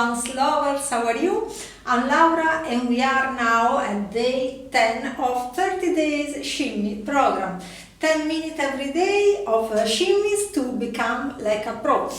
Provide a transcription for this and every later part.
dance lovers, how are you? I'm Laura and we are now at day 10 of 30 days shimmy program. 10 minutes every day of shimmies to become like a pro.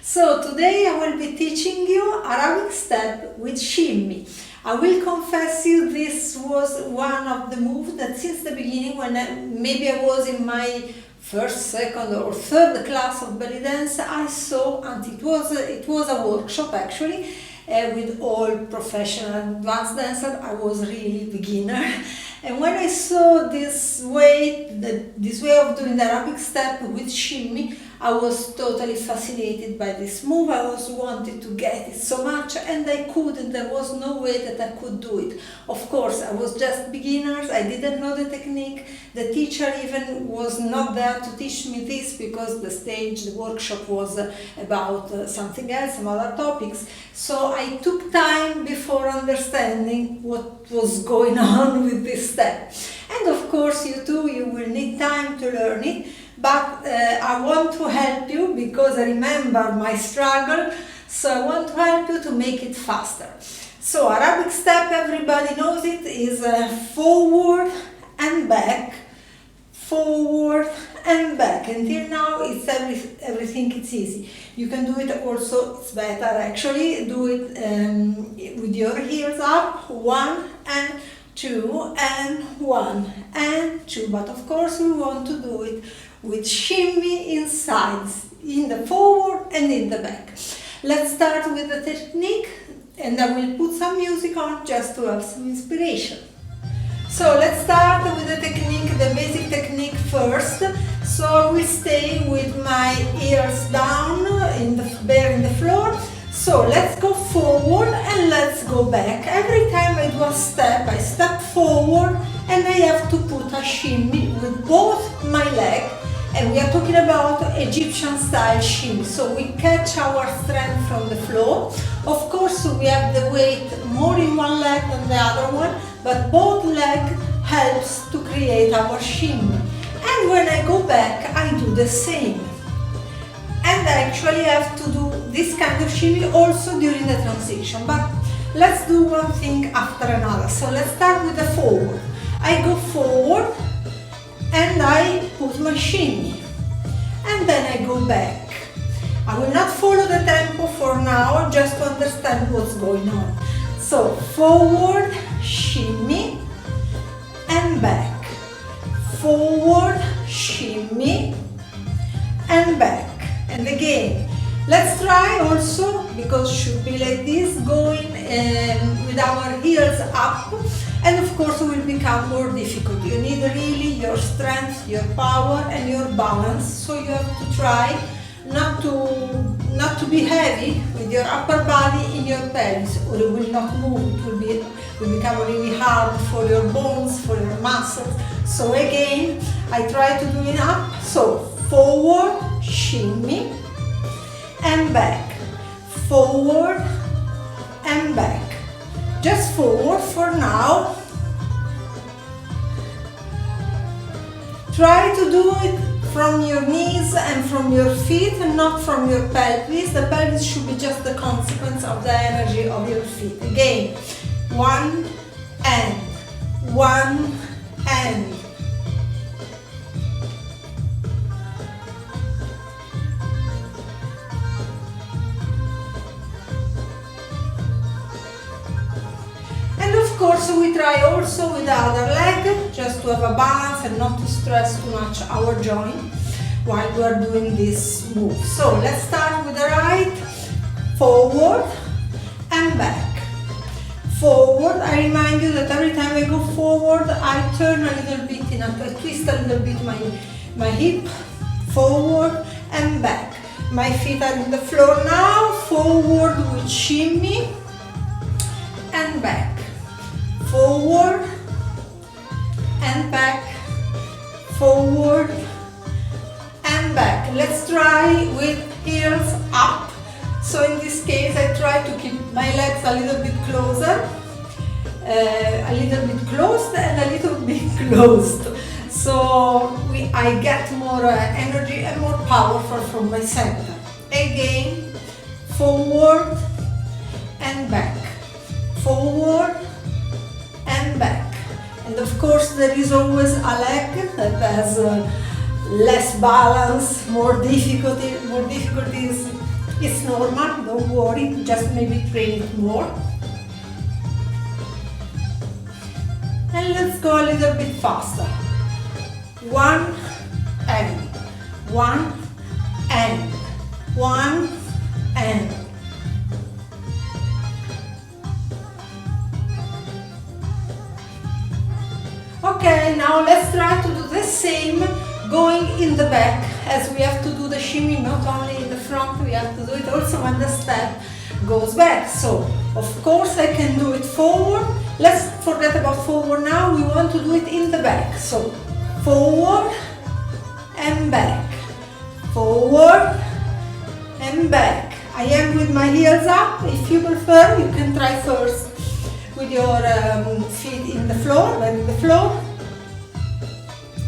So today I will be teaching you Arabic step with shimmy. I will confess you this was one of the moves that since the beginning when maybe I was in my first, second or third class of belly dance I saw, and it was a workshop actually with all professional and advanced dancers. I was really beginner. And when I saw this way of doing the Arabic step with shimmy, I was totally fascinated by this move. I was wanted to get it so much and I couldn't. There was no way that I could do it. Of course, I was just beginners. I didn't know the technique. The teacher even was not there to teach me this because the workshop was about something else, some other topics. So I took time before understanding what was going on with this step. And of course, you too, you will need time to learn it. But I want to help you because I remember my struggle, so I want to help you to make it faster. So Arabic step, everybody knows it, is forward and back, forward and back. Until now it's everything it's easy. You can do it also, it's better actually, do it with your heels up, 1 and 2 and 1 and 2. But of course we want to do it with shimmy inside, in the forward and in the back. Let's start with the technique and I will put some music on just to have some inspiration. So let's start with the technique, the basic technique first. So I will stay with my ears down, bare in the floor. So let's go forward and let's go back. Every time I do a step, I step forward and I have to put a shimmy with both my legs. And we are talking about Egyptian style shimmy. So we catch our strength from the floor. Of course, we have the weight more in one leg than the other one, but both legs helps to create our shimmy. And when I go back, I do the same. And I actually have to do this kind of shimmy also during the transition. But let's do one thing after another. So let's start with the forward. I go forward and I put my shimmy and then I go back. I will not follow the tempo for now, just to understand what's going on. So forward, shimmy and back, forward, shimmy and back. And again, let's try also, because it should be like this, going with our heels up. And of course it will become more difficult. You need really your strength, your power and your balance. So you have to try not to be heavy with your upper body in your pelvis, or it will not move. It will become really hard for your bones, for your muscles. So again, I try to do it up. So forward, shimmy and back, forward and back. Just forward for now. Try to do it from your knees and from your feet and not from your pelvis. The pelvis should be just the consequence of the energy of your feet. Again, 1 and 1 and. Of course, we try also with the other leg, just to have a balance and not to stress too much our joint while we are doing this move. So let's start with the right, forward and back. Forward, I remind you that every time I go forward, I turn a little bit, I twist a little bit my hip, forward and back. My feet are on the floor now, forward with shimmy and back. Forward and back, forward and back. Let's try with heels up. So in this case I try to keep my legs a little bit closer, a little bit closed and a little bit closed. So I get more energy and more powerful from my center. Again, forward and back, forward and back. And of course there is always a leg that has less balance, more difficulties. It's normal, don't worry, just maybe train it more. And let's go a little bit faster. One and one and one and. Okay, now let's try to do the same going in the back, as we have to do the shimmy not only in the front, we have to do it also when the step goes back. So of course I can do it forward. Let's forget about forward now, we want to do it in the back. So forward and back, forward and back. I am with my heels up. If you prefer, you can try first with your feet in the floor, then in the floor.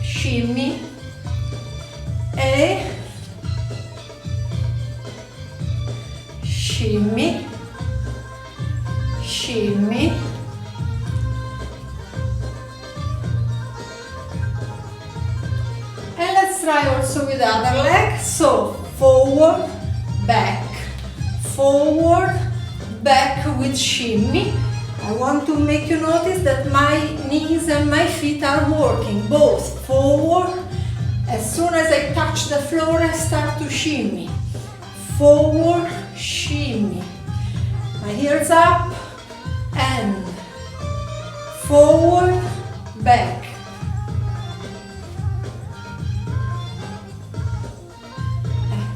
Shimmy, a shimmy, shimmy, and let's try also with the other leg. So forward, back with shimmy. I want to make you notice that my knees and my feet are working, both forward. As soon as I touch the floor, I start to shimmy. Forward, shimmy. My heels up and forward, back.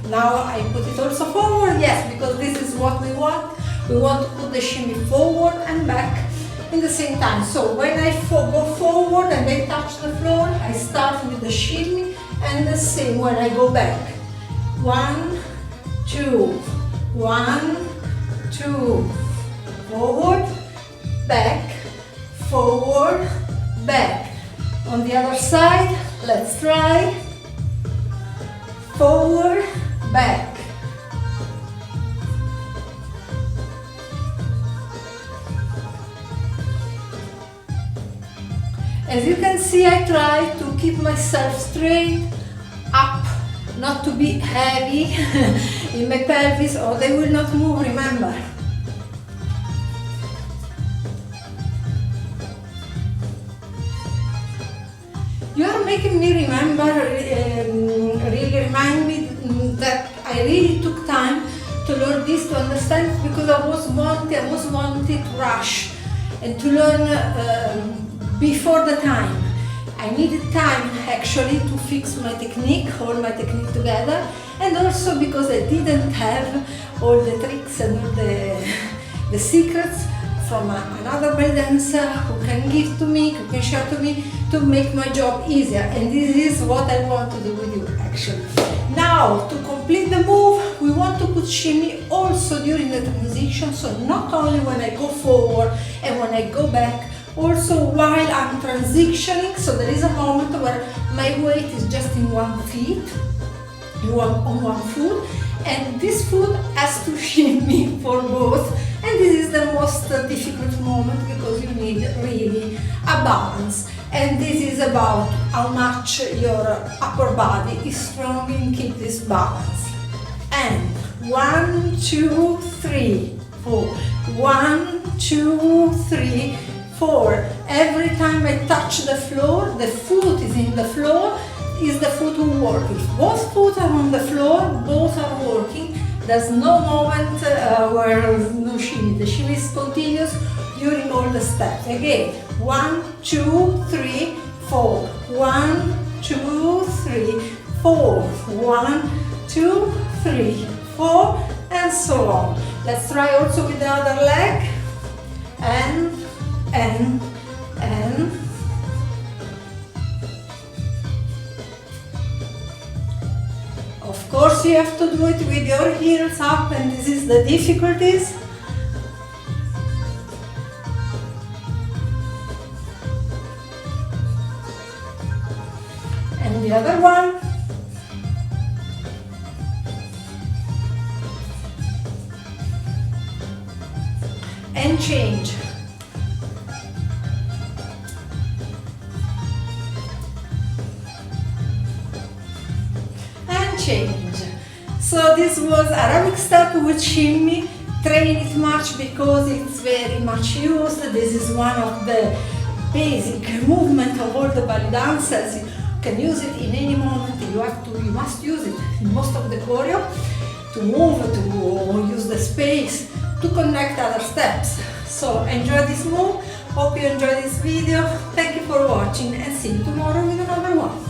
Now I put it also forward, yes, because this is what we want. We want to put the shimmy forward and back in the same time. So when I go forward and I touch the floor, I start with the shimmy, and the same when I go back. 1, 2, 1, 2, forward, back, forward, back. On the other side, let's try. Forward, back. As you can see, I try to keep myself straight, up, not to be heavy in my pelvis, or they will not move, remember. You are making me remember, really remind me that I really took time to learn this, to understand, because I was wanting to rush and to learn before the time. I needed time actually to fix my technique, hold my technique together, and also because I didn't have all the tricks and all the secrets from another ball dancer who can give to me, who can share to me, to make my job easier. And this is what I want to do with you actually. Now, to complete the move, we want to put shimmy also during the transition, so not only when I go forward and when I go back, also while I'm transitioning. So there is a moment where my weight is just in one feet, on one foot, and this foot has to shimmy for both, and this is the most difficult moment because you need really a balance, and this is about how much your upper body is strong and keep this balance. And 1, 2, 3, 4, 1, 2, 3, 4. Every time I touch the floor, the foot is in the floor, is the foot who works. If both foot are on the floor, both are working. There's no moment where there's no shimmy. The shimmy is continuous during all the steps. Again, 1, 2, 3, 4. 1, 2, 3, 4. 1, 2, 3, 4, and so on. Let's try also with the other leg. And. Of course you have to do it with your heels up, and this is the difficulties. And the other one. and change. And change. So this was Arabic step with shimmy. Train it much because it's very much used. This is one of the basic movement of all the ballet dancers. You can use it in any moment. You must use it in most of the choreo to move, to use the space, to connect other steps. So enjoy this move. Hope you enjoyed this video. Thank you for watching and see you tomorrow with another one.